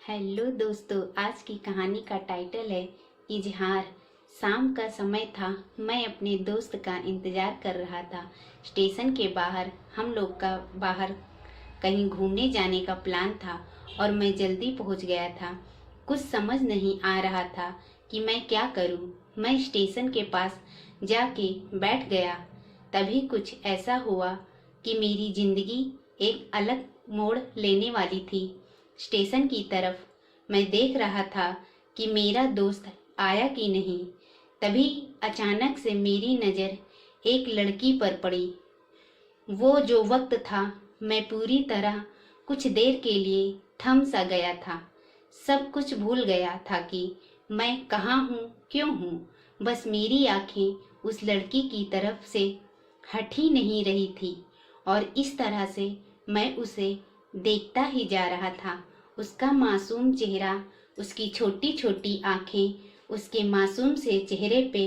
Hello दोस्तों, आज की कहानी का टाइटल है इजहार। शाम का समय था। मैं अपने दोस्त का इंतजार कर रहा था। स्टेशन के बाहर हम लोग का बाहर कहीं घूमने जाने का प्लान था और मैं जल्दी पहुंच गया था। कुछ समझ नहीं आ रहा था कि मैं क्या करूं। मैं स्टेशन के पास जाके बैठ गया। तभी कुछ ऐसा हुआ कि मेरी जिंदगी एक अलग मोड़ लेने वाली थी। स्टेशन की तरफ मैं देख रहा था कि मेरा दोस्त आया कि नहीं। तभी अचानक से मेरी नज़र एक लड़की पर पड़ी। वो जो वक्त था, मैं पूरी तरह कुछ देर के लिए थम सा गया था। सब कुछ भूल गया था कि मैं कहाँ हूँ, क्यों हूँ। बस मेरी आंखें उस लड़की की तरफ से हट ही नहीं रही थी और इस तरह से मैं उसे देखता ही जा रहा था। उसका मासूम चेहरा, उसकी छोटी छोटी आंखें, उसके मासूम से चेहरे पे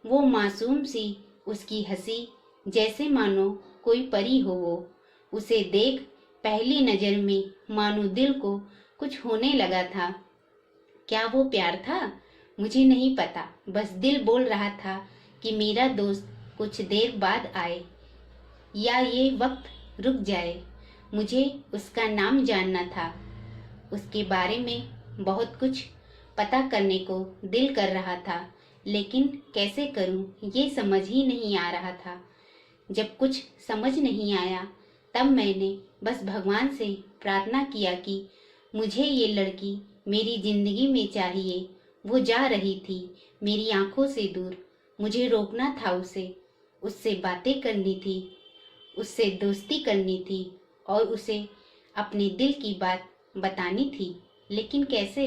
वो मासूम सी उसकी हंसी, जैसे मानो कोई परी हो वो। उसे देख पहली नजर में मानो दिल को कुछ होने लगा था। क्या वो प्यार था? मुझे नहीं पता। बस दिल बोल रहा था कि मेरा दोस्त कुछ देर बाद आए या ये वक्त रुक जाए। मुझे उसका नाम जानना था। उसके बारे में बहुत कुछ पता करने को दिल कर रहा था, लेकिन कैसे करूं ये समझ ही नहीं आ रहा था। जब कुछ समझ नहीं आया तब मैंने बस भगवान से प्रार्थना किया कि मुझे ये लड़की मेरी जिंदगी में चाहिए। वो जा रही थी मेरी आंखों से दूर। मुझे रोकना था उसे, उससे बातें करनी थी, उससे दोस्ती करनी थी और उसे अपने दिल की बात बतानी थी। लेकिन कैसे?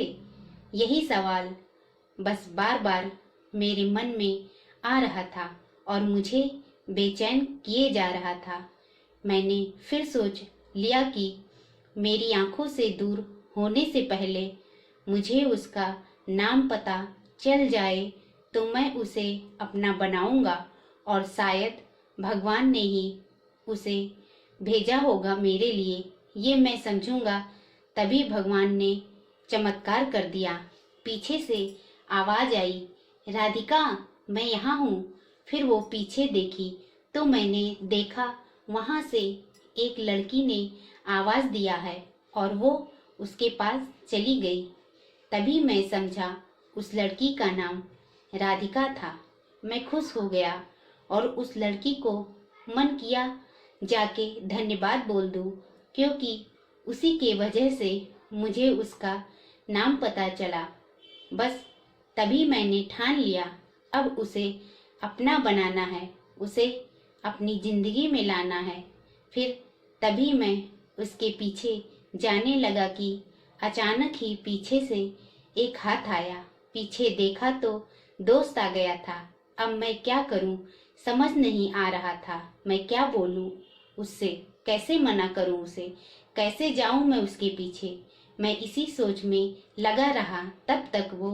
यही सवाल बस बार बार मेरे मन में आ रहा था और मुझे बेचैन किए जा रहा था। मैंने फिर सोच लिया कि मेरी आंखों से दूर होने से पहले मुझे उसका नाम पता चल जाए तो मैं उसे अपना बनाऊंगा और शायद भगवान ने ही उसे भेजा होगा मेरे लिए, ये मैं समझूंगा। तभी भगवान ने चमत्कार कर दिया। पीछे से आवाज आई, राधिका, मैं यहाँ हूँ। फिर वो पीछे देखी तो मैंने देखा वहां से एक लड़की ने आवाज दिया है और वो उसके पास चली गई। तभी मैं समझा उस लड़की का नाम राधिका था। मैं खुश हो गया और उस लड़की को मन किया जाके धन्यवाद बोल दूं, क्योंकि उसी के वजह से मुझे उसका नाम पता चला। बस तभी मैंने ठान लिया अब उसे अपना बनाना है, उसे अपनी जिंदगी में लाना है। फिर तभी मैं उसके पीछे जाने लगा कि अचानक ही पीछे से एक हाथ आया। पीछे देखा तो दोस्त आ गया था। अब मैं क्या करूं समझ नहीं आ रहा था। मैं क्या बोलूं उससे, कैसे मना करूं उसे, कैसे जाऊं मैं उसके पीछे। मैं इसी सोच में लगा रहा। तब तक वो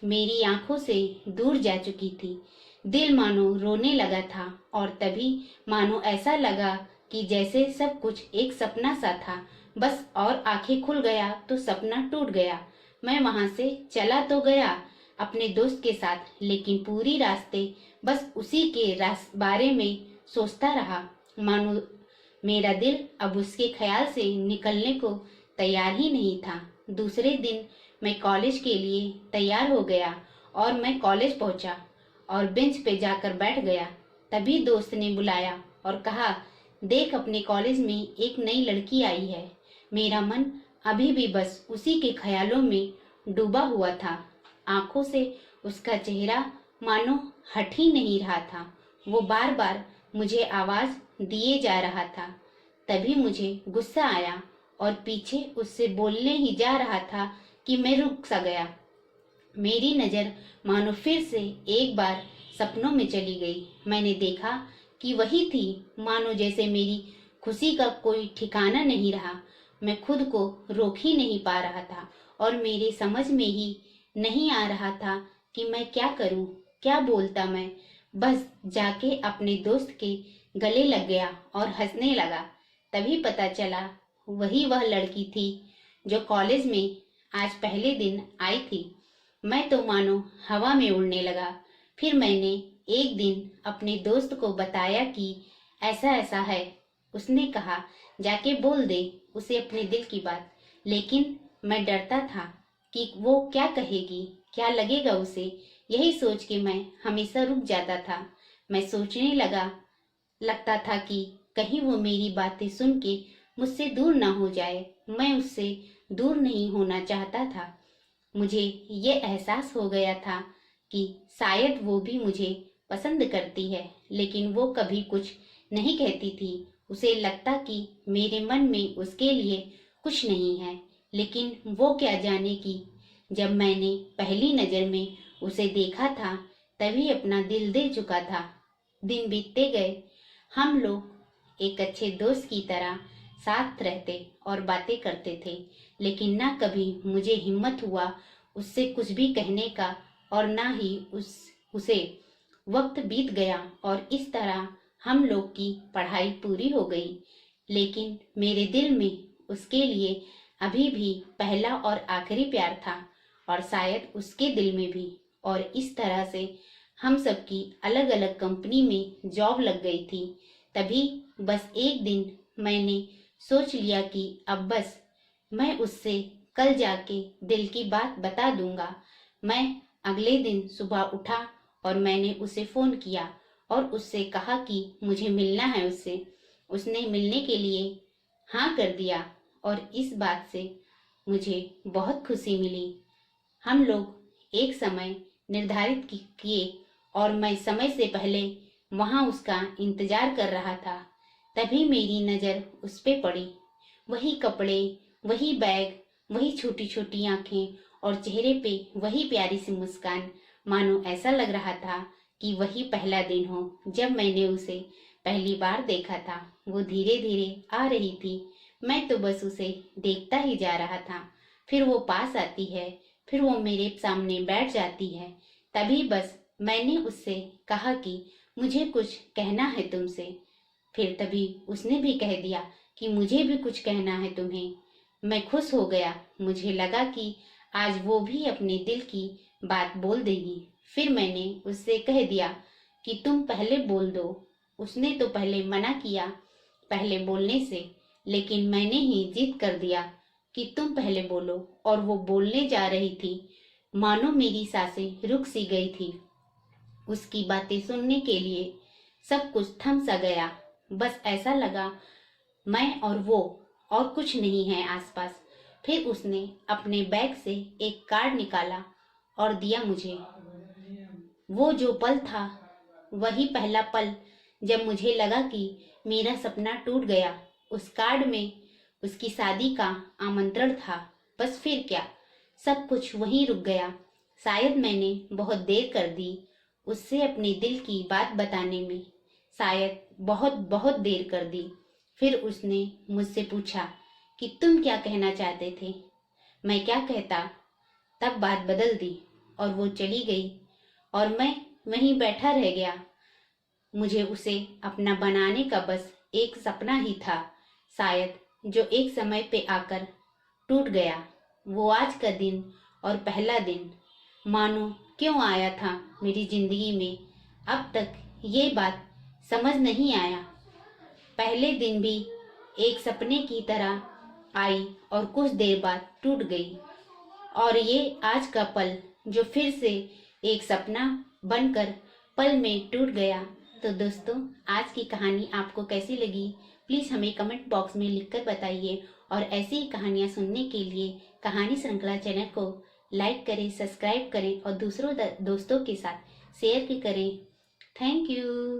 मेरी आंखों से दूर जा चुकी थी। दिल मानो रोने लगा था और तभी मानो ऐसा लगा कि जैसे सब कुछ एक सपना सा था। बस और आंखें खुल गया तो सपना टूट गया। मैं वहां से चला तो गया अपने दोस्त के साथ, लेकिन पूरी रास्ते बस उसी के बारे में सोचता रहा। मानो मेरा दिल अब उसके ख्याल से निकलने को तैयार ही नहीं था। दूसरे दिन मैं कॉलेज के लिए तैयार हो गया और मैं कॉलेज पहुंचा और बेंच पे जाकर बैठ गया। तभी दोस्त ने बुलाया और कहा, देख अपने कॉलेज में एक नई लड़की आई है। मेरा मन अभी भी बस उसी के ख्यालों में डूबा हुआ था। आंखों से उसका चेहरा मानो हट ही नहीं रहा था। वो बार बार मुझे आवाज दिए जा रहा था। तभी मुझे गुस्सा आया और पीछे उससे बोलने ही जा रहा था कि मैं रुक सा गया। मेरी नजर मानो फिर से एक बार सपनों में चली गई। मैंने देखा कि वही थी। मानो जैसे मेरी खुशी का कोई ठिकाना नहीं रहा। मैं खुद को रोक ही नहीं पा रहा था और मेरे समझ में ही नहीं आ रहा था कि मैं क्या करूं, क्या बोलता मैं। बस जाके अपने दोस्त के गले लग गया और हंसने लगा। तभी पता चला वही वह लड़की थी जो कॉलेज में आज पहले दिन आई थी। मैं तो मानो हवा में उड़ने लगा। फिर मैंने एक दिन अपने दोस्त को बताया कि ऐसा ऐसा है। उसने कहा जाके बोल दे उसे अपने दिल की बात। लेकिन मैं डरता था कि वो क्या कहेगी, क्या लगेगा उसे। यही सोच के मैं हमेशा रुक जाता था। मैं सोचने लगता था कि कहीं वो मेरी बातें सुन के मुझसे दूर ना हो जाए। मैं उससे दूर नहीं होना चाहता था। मुझे ये एहसास हो गया था कि शायद वो भी मुझे पसंद करती है, लेकिन वो कभी कुछ नहीं कहती थी। उसे लगता कि मेरे मन में उसके लिए कुछ नहीं है। लेकिन वो क्या जाने कि जब मैंने पहली नजर में उसे देखा था तभी अपना दिल दे चुका था। दिन बीतते गए। हम लोग एक अच्छे दोस्त की तरह साथ रहते और बातें करते थे। लेकिन ना कभी मुझे हिम्मत हुआ उससे कुछ भी कहने का, और ना ही उसे। वक्त बीत गया और इस तरह हम लोग की पढ़ाई पूरी हो गई। लेकिन मेरे दिल में उसके लिए अभी भी पहला और आखिरी प्यार था, और शायद उसके दिल में भी। और इस तरह से हम सबकी अलग अलग कंपनी में जॉब लग गई थी। तभी बस एक दिन मैंने सोच लिया कि अब बस मैं उससे कल जाके दिल की बात बता दूंगा। मैं अगले दिन सुबह उठा और मैंने उसे फोन किया और उससे कहा कि मुझे मिलना है उससे। उसने मिलने के लिए हाँ कर दिया और इस बात से मुझे बहुत खुशी मिली। हम लोग एक समय निर्धारित किए और मैं समय से पहले वहां उसका इंतजार कर रहा था। तभी मेरी नजर उस पे पड़ी। वही कपड़े, वही बैग, वही छोटी छोटी आंखें और चेहरे पे वही प्यारी सी मुस्कान। मानो ऐसा लग रहा था कि वही पहला दिन हो जब मैंने उसे पहली बार देखा था। वो धीरे धीरे आ रही थी। मैं तो बस उसे देखता ही जा रहा था। फिर वो पास आती है, फिर वो मेरे सामने बैठ जाती है। तभी बस मैंने उससे कहा कि मुझे कुछ कहना है तुमसे। फिर तभी उसने भी कह दिया कि मुझे भी कुछ कहना है तुम्हें। मैं खुश हो गया। मुझे लगा कि आज वो भी अपने दिल की बात बोल देगी। फिर मैंने उससे कह दिया कि तुम पहले बोल दो। उसने तो पहले मना किया पहले बोलने से, लेकिन मैंने ही जिद कर दिया कि तुम पहले बोलो। और वो बोलने जा रही थी। मानो मेरी सांसें रुक सी गई थी। उसकी बातें सुनने के लिए सब कुछ थम सा गया। बस ऐसा लगा मैं और वो, और कुछ नहीं है आसपास। फिर उसने अपने बैग से एक कार्ड निकाला और दिया मुझे। वो जो पल था वही पहला पल जब मुझे लगा कि मेरा सपना टूट गया। उस कार्ड में उसकी शादी का आमंत्रण था। बस फिर क्या, सब कुछ वहीं रुक गया। शायद मैंने बहुत देर कर दी उससे अपने दिल की बात बताने में। शायद बहुत बहुत देर कर दी। फिर उसने मुझसे पूछा कि तुम क्या कहना चाहते थे। मैं क्या कहता। तब बात बदल दी और वो चली गई और मैं वहीं बैठा रह गया। मुझे उसे अपना बनाने का बस एक सपना ही था, शायद, जो एक समय पे आकर टूट गया। वो आज का दिन और पहला दिन मानो क्यों आया था मेरी जिंदगी में, अब तक ये बात समझ नहीं आया। पहले दिन भी एक सपने की तरह आई और कुछ देर बाद टूट गई। और ये आज का पल जो फिर से एक सपना बनकर पल में टूट गया। तो दोस्तों, आज की कहानी आपको कैसी लगी प्लीज़ हमें कमेंट बॉक्स में लिखकर बताइए। और ऐसी ही कहानियाँ सुनने के लिए कहानी श्रृंखला चैनल को लाइक करें, सब्सक्राइब करें और दूसरों दोस्तों के साथ शेयर भी करें। Thank you.